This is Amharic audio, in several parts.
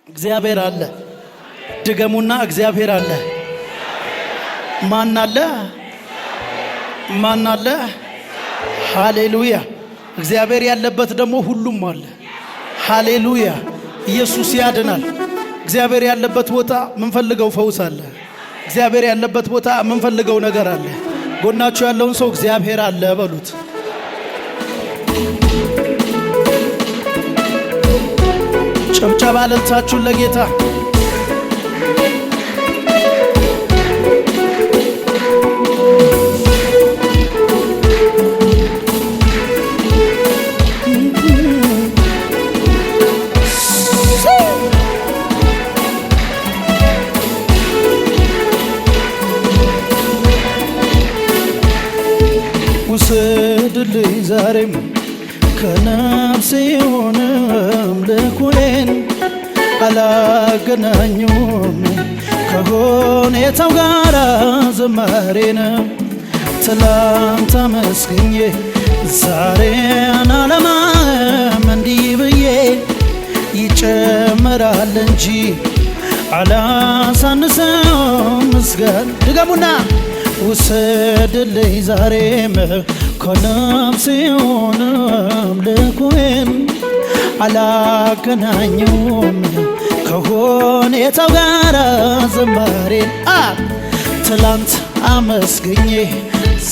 እግዚአብሔር አለ። ድገሙና እግዚአብሔር አለ። ማን አለ? ማን አለ? ሃሌሉያ። እግዚአብሔር ያለበት ደግሞ ሁሉም አለ። ሃሌሉያ። ኢየሱስ ያድናል። እግዚአብሔር ያለበት ቦታ ምንፈልገው ፈውስ አለ። እግዚአብሔር ያለበት ቦታ ምንፈልገው ነገር አለ። ጎናችሁ ያለውን ሰው እግዚአብሔር አለ በሉት። ጭብጨባ ለልታችሁን ለጌታ ውሰድልኝ ዛሬም ከነፍሴ የሆነ አምልኮዬን አላገናኙም ከሁኔታው ጋር ዝማሬን ትላንት አመስግኜ ዛሬን አለማም እንዲህ ብዬ ይጨምራል እንጂ አላሳንሰውም ምስጋና ድገሙና ውሰድልኝ ዛሬም ከነፍሴ የሆነ አምልኮዬን አላገናኙም ከሁኔታው ጋር ዝማሬን ትላንት አመስግኜ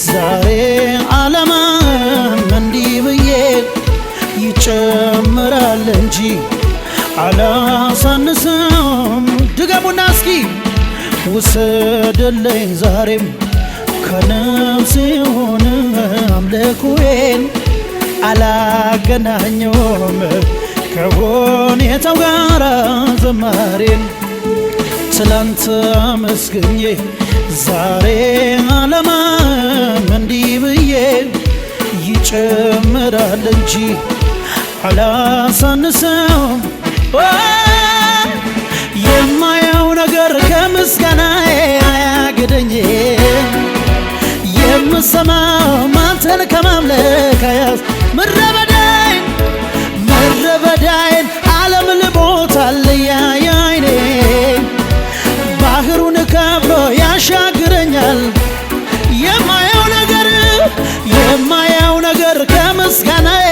ዛሬ አለማም እንዲህ ብዬ ይጨምራል እንጂ አላሳንሰውም ድገሙና እስኪ ውሰድልኝ ዛሬም ከነፍሴ የሆነ አምልኮዬን አላገናኘውም ከሁኔታው ጋር ዝማሬን ትላንት አመስግኜ ዛሬ አለማም እንዲህ ብዬ ይጨምራል እንጂ አላሳንሰውም የማየው ነገር ከምስጋናዬ አያግደኝም የምሰማው አንተን ከማምለክ አያስ ምድረ በዳዬን ዓለም ልሞታል ያያይኔ ባህሩን ከፍሎ ያሻግረኛል የማየው ነገር ከምስጋናዬ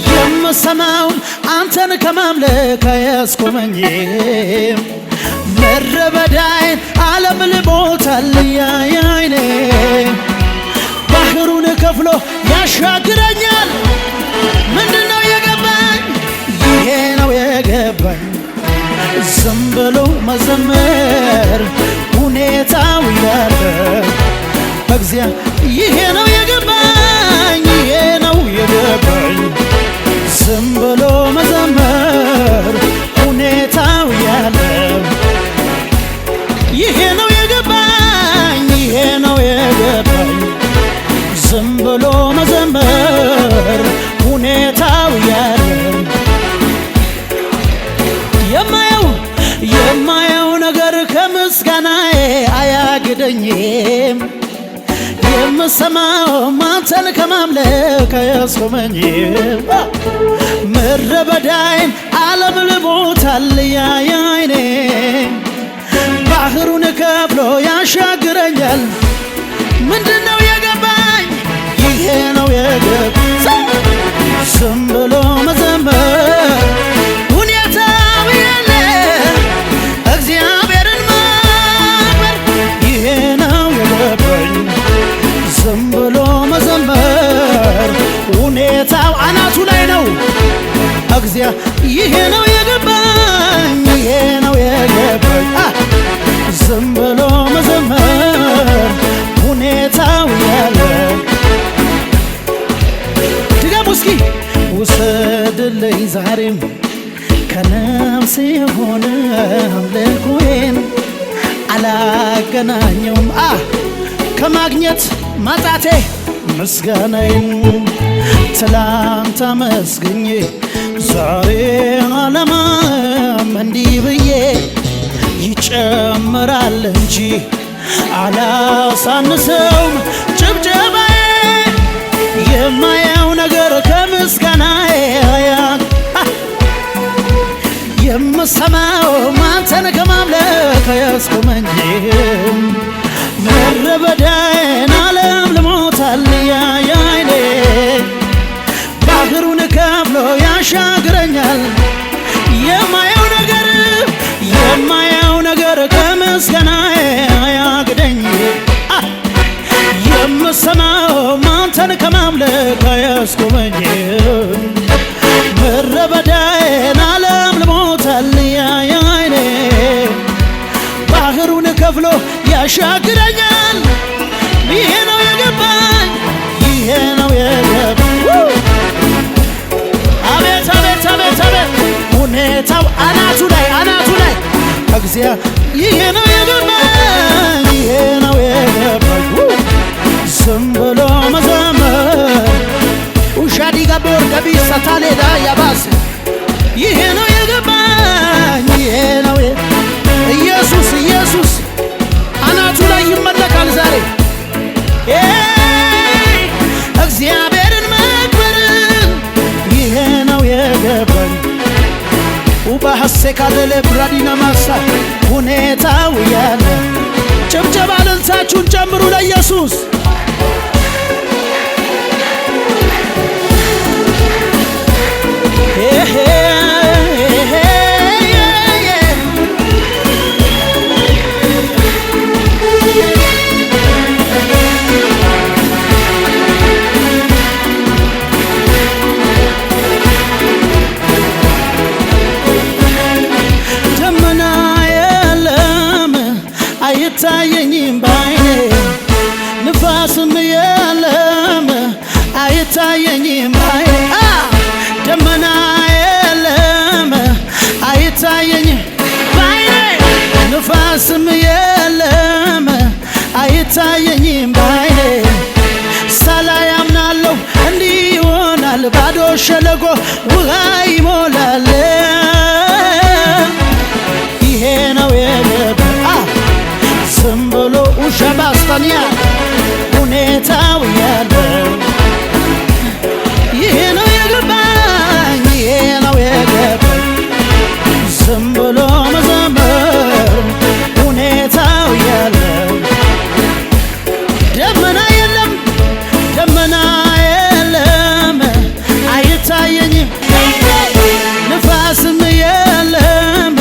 የምሰማው አንተን ከማምለክ አያስቆመኝም ምድረ በዳዬን ዓለም ልሞታል ያያይኔ ባህሩን ከፍሎ ያሻግረኛል ምንድነው የገባኝ ይሄ ነው የገባኝ ዝም ብሎ መዘመር ሁኔታው ያለ እግዚአብሔር ይሄ ነው የገባኝ ይሄ ነው የገባኝ ዝም ብሎ መዘመር ሁኔታው ያለ ይሄ ነው የገባኝ ይሄ ነው የገባኝ ዝም ብሎ መዘመር ሁኔታው ያለ የማየው ነገር ከምስጋናዬ አያግደኝም የምሰማው አንተን ከማምለክ አያስቆመኝም ምድረ በዳዬን ዓለም ልሞታል ያያይኔ ባህሩን ከፍሎ ያሻግረኛል ምንድነው የገባኝ ይሄ ነው የገባኝ ዝም ብሎ መዘመር ሁኔታው ያለ እግዚአብሔርን ማክበር ይሄ ነው የገባኝ ዝም ብሎ መዘመር ሁኔታው አናቱ ላይ ነው ይሄ ነው የገባኝ ይሄ ነው የገባኝ ዝም ብሎ መዘመር ሁኔታው ያለ ድገሙ እስኪ ውሰድልኝ ዛሬም ከነፍሴ የሆነ አምልኮዬን አላገናኘውም ከማግኘት ማጣቴ ምስጋናዬን ትላንት አመስግኜ ዛሬ አለማም እንዲህ ብዬ ይጨምራል እንጂ አላሳንሰውም ጭብጨባዬ የማየው ነገር ከምስጋናዬ የምሰማው አንተን ከማምለክ አያስቆመኝ ምድረ በዳዬን ዓለም ልሞታል ያያይኔ ባህሩን ከፍሎ ያሻግረኛል የማየው ነገር ከምስጋናዬ አያግደኝ የምሰማው አንተን ከማምለክ አያስቆመኝ ምድረ በዳዬን ዓለም ልሞታል ያያይኔ ባህሩን ከፍሎ ያሻግረኛል ይሄ ነው የገባኝ ይሄ ነው የገባኝ አቤት አቤት አቤት አቤት ሁኔታው አናቱ ላይ ይሄ ነው የገባኝ ይሄ ነው የገባኝ ዝም ብሎ መዘመር ውሻዲ ጋቦር ገቢሳ ታሌዳ ያባስ ይሄ ነው የገባኝ ይሄ ነው ኢየሱስ አናቱ ላይ ይመለካል ዛሬ እግዚአብሔርን መክበር ይሄ ነው የገባኝ ውባሐሴ ካደለ ብራዲና ማሳ ሁኔታው ያለ ጭብጨባ እልልታችሁን ጨምሩ ለኢየሱስ አይታየኝም ባይኔ ንፋስም የለም አይታየኝም ባይኔ ደመና የለም አይታየኝም ባይኔ ንፋስም የለም አይታየኝም ባይኔ ሳላይ አምናለሁ እንዲህ ይሆናል ባዶ ሸለቆ ውሃ ይሞላል ይሄ ነው የገባኝ ዝም ብሎ ሸባስታንያ ሁኔታው ያለው ይሄ ነው የገባኝ ይሄ ነው የገባኝ ዝም ብሎ መዘመር ሁኔታው ያለው ደመና የለም አይታየኝም ንፋስም የለም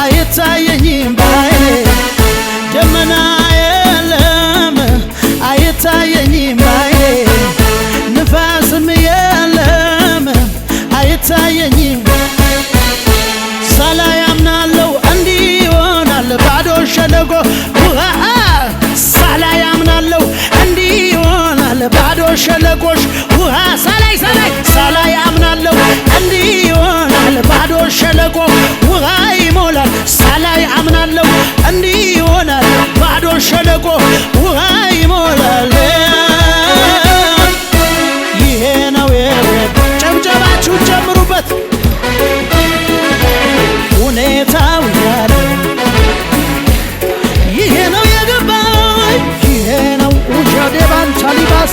አይታየኝም ባይኔ ደመና የለም አይታየኝም ባይኔ ንፋስም የለም አይታየኝም ሳላይ አምናለሁ እንዲህ ይሆናል ባዶ ሸለቆ ውሃ ሳላይ አምናለሁ እንዲህ ይሆናል ባዶ ሸለቆሽ ውሃ ሳላይ አምናለሁ እንዲህ ይሆናል ባዶ ሸለቆ ውሃ ይሞላል ሳላይ አምናለሁ እንዲህ ይሆናል ባዶ ሸለቆ ውሃ ይሞላል ይሄ ነው ጨብጨባችሁ ጨምሩበት ሁኔታው ያለ ይሄ ነው የገባኝ ይሄ ነው ኡጃዴባን ታሊባስ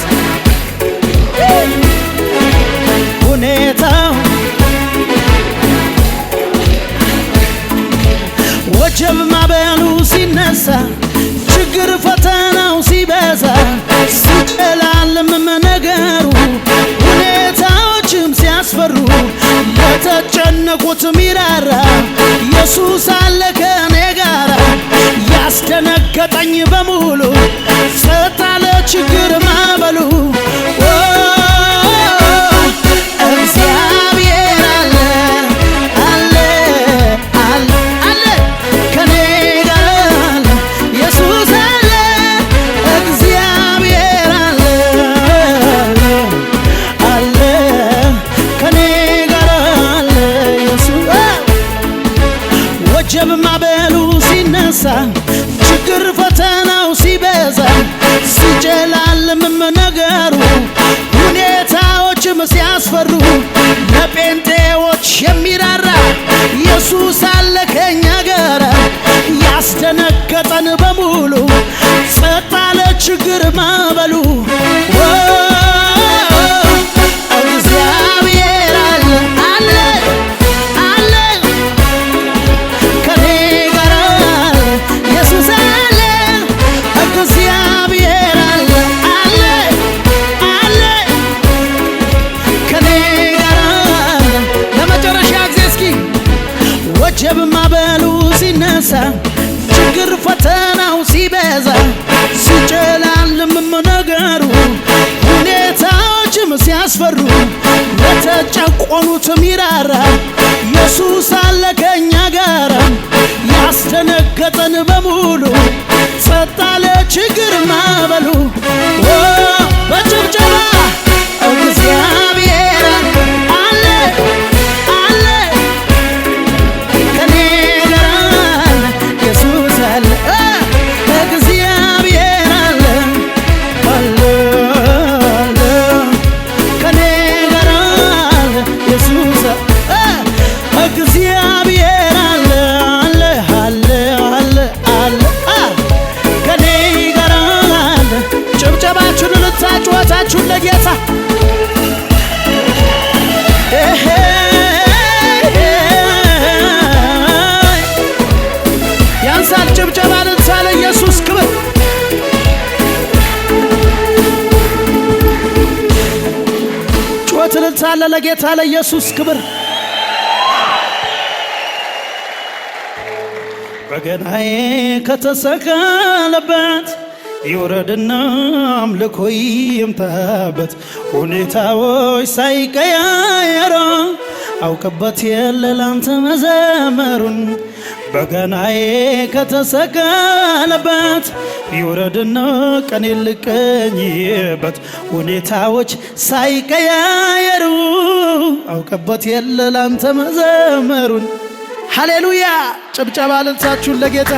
ሁኔታው ወጀብ ማበሉ ሲነሳ ችግር ፈተናው ሲበዛ ሲጨላልምም ነገሩ ሁኔታዎችም ሲያስፈሩ ለተጨነቁት ሚራራ ኢየሱስ አለ ከኔ ጋራ ያስደነገጠኝ በሙሉ ጸጥ አለ ችግር ማበሉ እግዚአብሔር አለ ከኔ ጋር አለ ኢየሱስ አለ እግዚአብሔር አለ ከኔ ጋር አለ ኢየሱስ ወጀብ ማበሉ ሲነሳ ችግር ፈተናው ሲበዛ ሲጨላልምም ነገሩ ሁኔታዎችም ሲያስፈሩ ለጴንጤዎች የሚራራ ኢየሱስ አለ ከኛ ጋር ያስደነገጠን በሙሉ ጸጥ አለ ችግር ማበሉ እግዚአብሔር አለ ሲነሳ ችግር ፈተናው ሲበዛ ሲጨላልምም ነገሩ ሁኔታዎችም ሲያስፈሩ ለተጨቆኑት ሚራራ ኢየሱስ አለ ከኛ ጋራ ያስደነገጠን በሙሉ ጸጥ አለ ችግር ማዕበሉ በጭብጨባ እግዚአብሔር አለ አለ ከኔ ጋር አለ ኢየሱስ አለ እግዚአብሔር አለ አለ አለ ከኔ ጋር አለ ኢየሱስ እግዚአብሔር አለ አለ አለ አለ አለ ከኔ ጋር አለ ጭብጨባችሁን ልታጭዋታችሁን ለጌታ ያንሳል ጭብጨባ ልንሳ ለኢየሱስ ክብር ጩኸት ልንሳለ ለጌታ ለኢየሱስ ክብር በገናዬ ከተሰቀለበት ይውረድና አምልኮ ይምታበት ሁኔታዎች ሳይቀያየሩ አውቅበት የለ ላንተ መዘመሩን በገናዬ ከተሰቀለበት ይውረድና ቀኔ ልቀኝበት ሁኔታዎች ሳይቀያየሩ አውቅበት የለ ላንተ መዘመሩን ሃሌሉያ ጭብጨባ ልንሳችሁን ለጌታ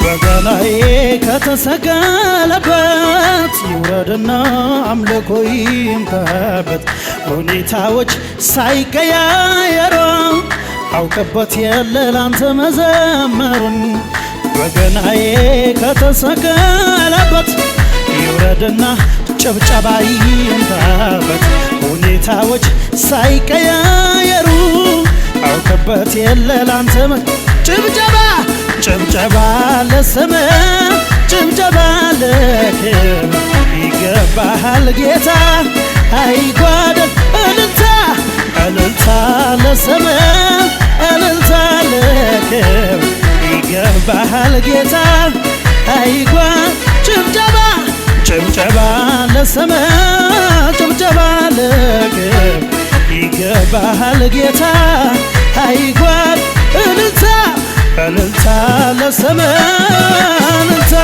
በገናዬ ከተሰቀለበት ይውረድና አምልኮ ይምታበት ሁኔታዎች ሳይቀያየሩ አውቅበት የለ ላንተ መዘመሩን በገናዬ ከተሰቀለበት ይውረድና ጭብጨባ ይምታበት ሁኔታዎች ሳይቀያየሩ አውቅበት የለ ላንተ ጭብጨባ ጭብጨባ ለስም ጭብጨባ ለክብር ይገባሃል ጌታ አይጓደል እልልታ እልልታ ለስም እልልታ ለክብር ይገባሃል ጌታ አይጓድ ጭብጨባ ጭብጨባ ለስም ጭብጨባ ለክብር ይገባሃል ጌታ አይጓድ እልልታ እልልታ ለስም እልልታ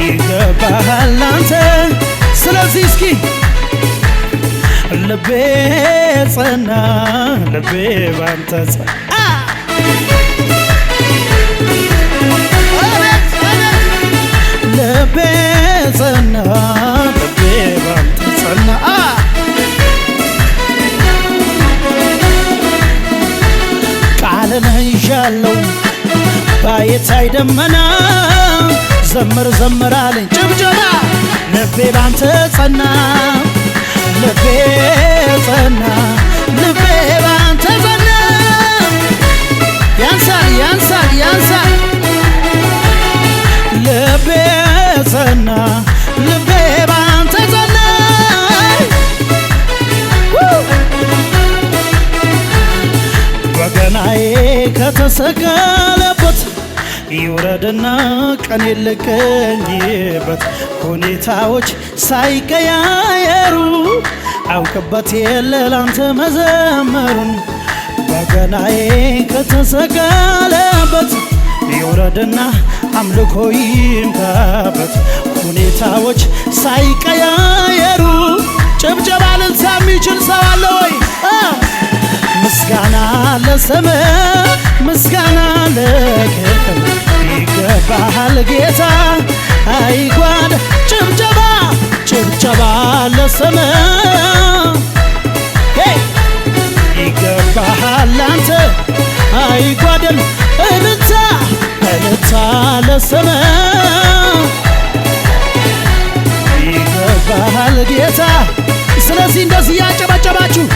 ይገባሃል አንተ ስለዚህ እስኪ ልቤ ጸና ልቤ ባንተ ጸና ልቤ ጸና ልቤ ባንተ ጸና ቃልን ይዣለው ባየታይ ደመና ዘምር ዘምር አለኝ ጭብጨባ ልቤ ባንተ ጸና ልቤ ጸና ልቤ ባንተ ጸና ያንሳል ያንሳል ያንሳል ልቤ ጸና ልቤ ባንተ ጸና በገናዬ ከተሰቀለበት ይውረድና ቀኔ ልቀኝበት ሁኔታዎች ሳይቀያየሩ አውቅበት የለ ላንተ መዘመሩን በገናዬ ከተሰቀለበት ይውረድና አምልኮ ይምታበት ሁኔታዎች ሳይቀያየሩ ጭብጨባ ልንሳ የሚችል ሰው አለ ወይ? ምስጋና ለስም ምስጋና ለክብር ይገባሃል ጌታ አይጓድ ጭብጨባ ጭብጨባ ለስም ይገባሃል አንተ አይጓደል እልልታ እልልታ ለስም ይገባሃል ጌታ ስለዚህ እንደዚህ ያጨበጨባችሁ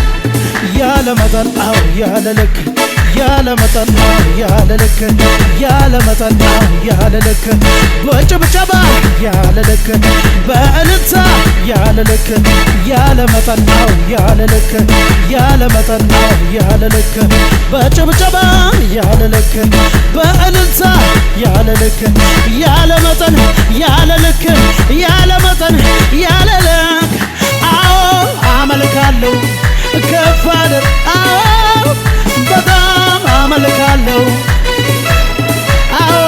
ያለ ያለ መጠን አዎ ያለ ልክ ያለ መጠን አዎ ያለ ልክ ያለ መጠን አዎ ያለ ልክ በጭብጨባ ያለ ልክ በእልልታ ያለ ልክ ያለ መጠን አዎ ያለ ልክ ያለ መጠን አዎ ያለ ልክ በጭብጨባ ያለ ልክ በእልልታ ያለ ልክ ያለ መጠን ያለ ልክ ያለ መጠን ያለ ልክ አዎ አመልካለሁ ከፍ አድር አዎ በጣም አመልካለሁ አዎ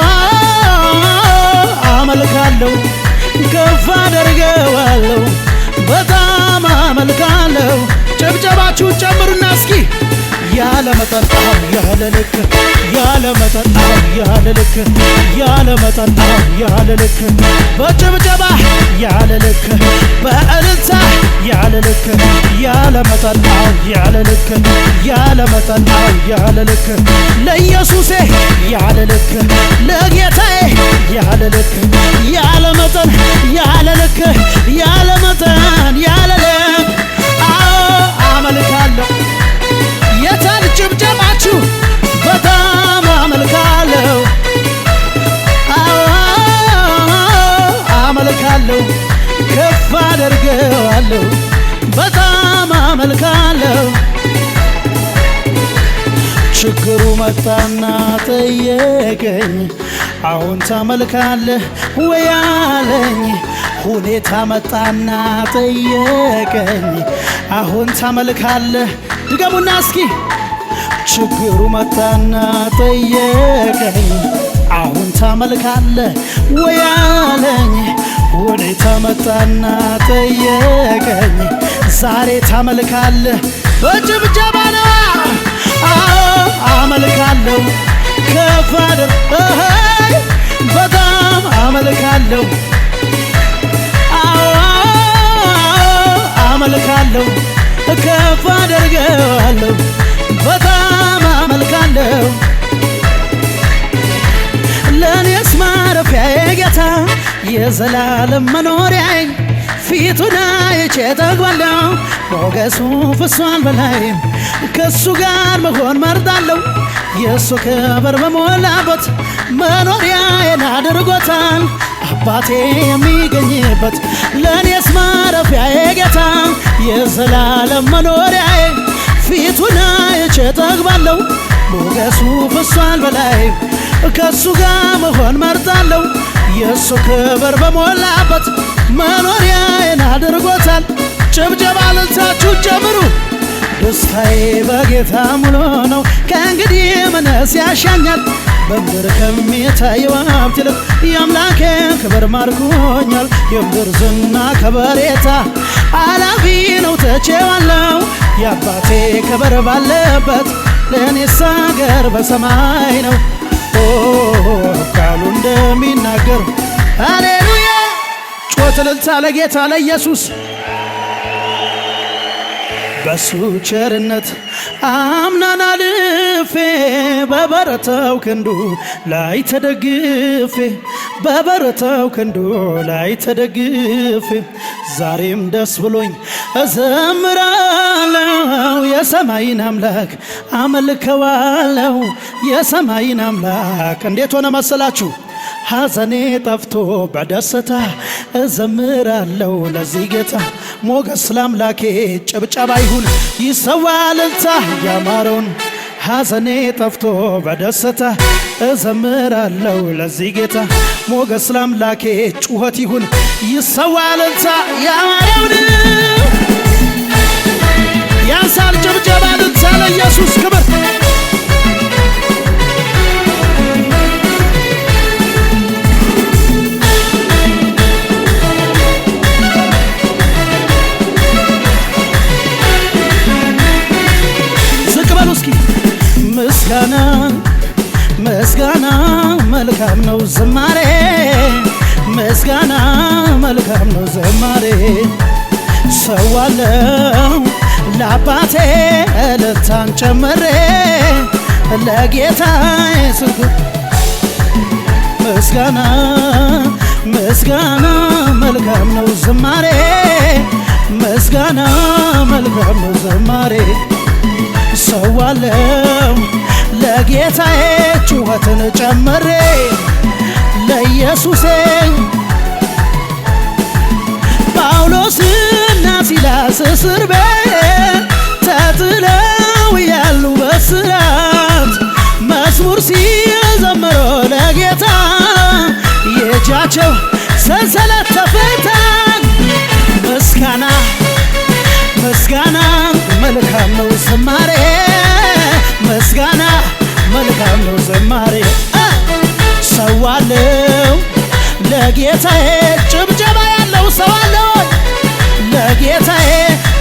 አመልካለሁ ከፍ አደርገዋለሁ በጣም አመልካለሁ። ጭብጨባችሁን ጨምሩና እስኪ ያለ መጠን አዎ ያለ ልክ ያለ መጠን አዎ ያለ ልክ ያለ መጠን አዎ ያለ ልክ በጭብጨባ ያለ ልክ በእልልታ ያለ ልክ ያለ መጠን አዎ ያለ ልክ ያለ መጠን አዎ ያለ ልክ ለኢየሱሴ ያለ ልክ ለጌታዬ ያለ ልክ ያለ መጠን ያለ ልክ ያለ መጠን ያለ ልክ አዎ አመልካለሁ። የታል ጭብጨባችሁ? በጣም አመልካለሁ አዎ አመልካለሁ ከፍ አደርገዋለሁ በጣም አመልካለሁ። ችግሩ መጣና ጠየቀኝ አሁን ታመልካለህ ወይ አለኝ። ሁኔታ መጣና ጠየቀኝ አሁን ታመልካለህ። ድገሙና እስኪ ችግሩ መጣና ጠየቀኝ አሁን ታመልካለህ ወይ አለኝ። ሁኔታ መጣና ጠየቀኝ ዛሬ ታመልካለህ። በጭብጨባ ነው አዎ አመልካለሁ ከፍ አድር በጣም አመልካለሁ አዎ አመልካለሁ ከፍ አደርገዋለሁ በጣም አመልካለሁ። ለኔስ ማረፊያዬ ጌታ የዘላለም መኖሪያዬ ፊቱን አይቼ ጠግባለሁ ሞገሱ ፍሷል በላይ ከሱ ጋር መሆን መርጣለሁ። የእሱ ክብር በሞላበት መኖሪያዬን አድርጎታል አባቴ የሚገኝበት። ለኔስ ማረፊያዬ ጌታ የዘላለም መኖሪያዬ ፊቱን አይቼ ጠግባለሁ ሞገሱ ፍሷል በላይ ከሱ ጋር መሆን መርጣለሁ። የእሱ ክብር በሞላበት መኖሪያዬን አድርጎታል። ጭብጨባ ልልታችሁ ጨምሩ። ደስታዬ በጌታ ሙሉ ነው ከእንግዲህ ምንስ ያሻኛል? በምድር ከሚታየው ሀብት ይልቅ የአምላኬ ክብር ማርኮኛል። የምድር ዝና ከበሬታ አላፊ ነው ትቼዋለሁ። የአባቴ ክብር ባለበት ለእኔስ አገር በሰማይ ነው ቃሉ እንደሚናገር ሃሌሉያ። ጩኸት እልልታ ለጌታ ለኢየሱስ። በሱ ቸርነት አምናን አልፌ በበረታው ክንዱ ላይ ተደግፌ በበረታው ክንዱ ላይ ተደግፌ ዛሬም ደስ ብሎኝ እዘምራለሁ። የሰማይን አምላክ አመልከዋለሁ። የሰማይን አምላክ እንዴት ሆነ መሰላችሁ? ሐዘኔ ጠፍቶ በደስታ እዘምራለሁ ለዚህ ጌታ። ሞገስ ለአምላኬ ጭብጨባ ይሁን ይሰዋ እልልታ ያማረውን። ሐዘኔ ጠፍቶ በደስታ እዘምራለሁ ለዚህ ጌታ። ሞገስ ለአምላኬ ጩኸት ይሁን ይሰዋ እልልታ ያማረውን። ያንሳል ጭብጨባ እልልታ ለኢየሱስ ክብር። ምስጋና ምስጋና መልካም ነው ዝማሬ ምስጋና መልካም ነው ዝማሬ። ሰዋለው ለአባቴ እልልታን ጨምሬ ለጌታዬ ስልኩ ምስጋና ምስጋና መልካም ነው ዝማሬ ምስጋና መልካም ነው ዝማሬ። ሰዋለው ለጌታዬ ጩኸትን ጨምሬ ለኢየሱሴ ጳውሎስና ሲላስ እስር ቤት ተጥለው ያሉ በስራት መዝሙር ሲዘምሩ ለጌታ የእጃቸው ሰንሰለት ተፈታ። ምስጋና ምስጋና መልካም ነው ዝማሬ ምስጋና መልካም ነው ዝማሬ ሰዋለው ለጌታዬ ጭብጨባ ያለው ሰው አለው ለጌታዬ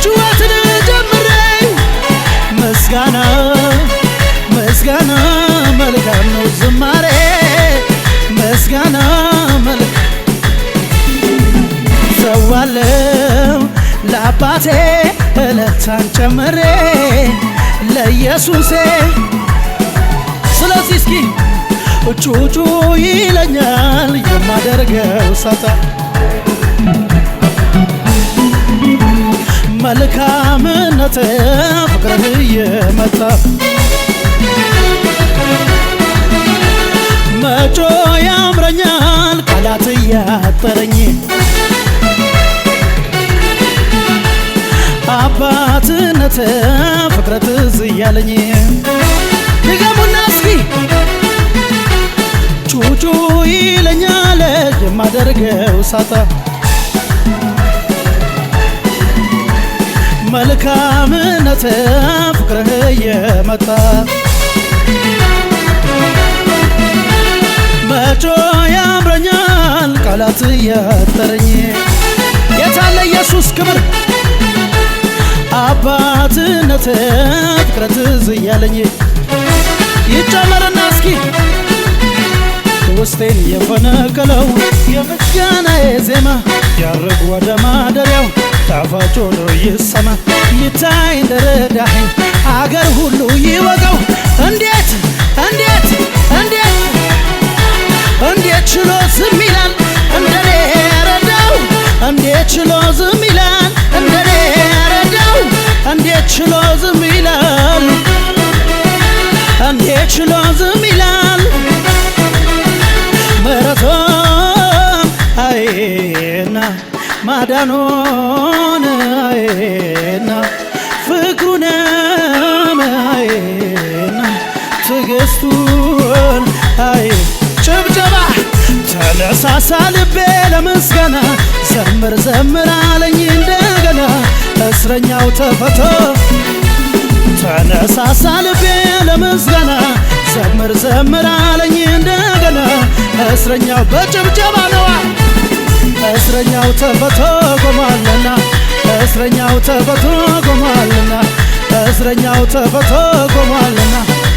ጩኸትን ጀምሬ ምስጋና ምስጋና መልካም ነው ዝማሬ ምስጋና መልካም ሰዋለው ለአባቴ እልልታን ጨምሬ ለኢየሱሴ ስለዚህ እስኪ ጩጩ ይለኛል የማደርገው ሳጣ መልካምነት ፍቅርህ እየመጣ መጮ ያምረኛል ቃላት እያጠረኝ አባትነት ፍቅረት ትዝ እያለኝ ድገሙና እስኪ ጩጩ ይለኛል የማደርገው ሳጣ መልካምነት ፍቅርህ እየመጣ መጮ ያምረኛል ቃላት እያጠረኝ የታለ ኢየሱስ ክብር አባትነት ፍቅረት ትዝ እያለኝ ይጨመርና እስኪ ውስጤን የፈነቀለው የምስጋናዬ ዜማ ያርግ ወደ ማደሪያው ጣፋጭ ሆኖ ይሰማ ይታይ እንደረዳኸኝ አገር ሁሉ ይወቀው እንዴት እንዴት እንዴት እንዴት ችሎ ዝም ይላል እንደኔ ረዳው እንዴት ችሎ ዝም ይላል እንደኔ ረዳው እንዴት ችሎ ዝም ይላል እንዴት ችሎ ዝም ይላል ምሕረቱን አይና ማዳኑን አይና ፍቅሩንም አይና ትዕግስቱን አይ ጭብጨባ ተነሳሳ ልቤ ለምስጋና ዘምር ዘምር አለኝ እንደገና እስረኛው ተፈቶ ተነሳሳ ልቤ ለምስጋና ዘምር ዘምር አለኝ እንደገና እስረኛው በጭብጨባ ነዋ እስረኛው ተፈቶ ቆሟልና እስረኛው ተፈቶ ቆሟልና እስረኛው ተፈቶ ቆሟልና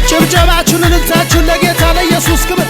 ጭብጨባችሁን እልልታችሁን ለጌታ ለኢየሱስ ክብር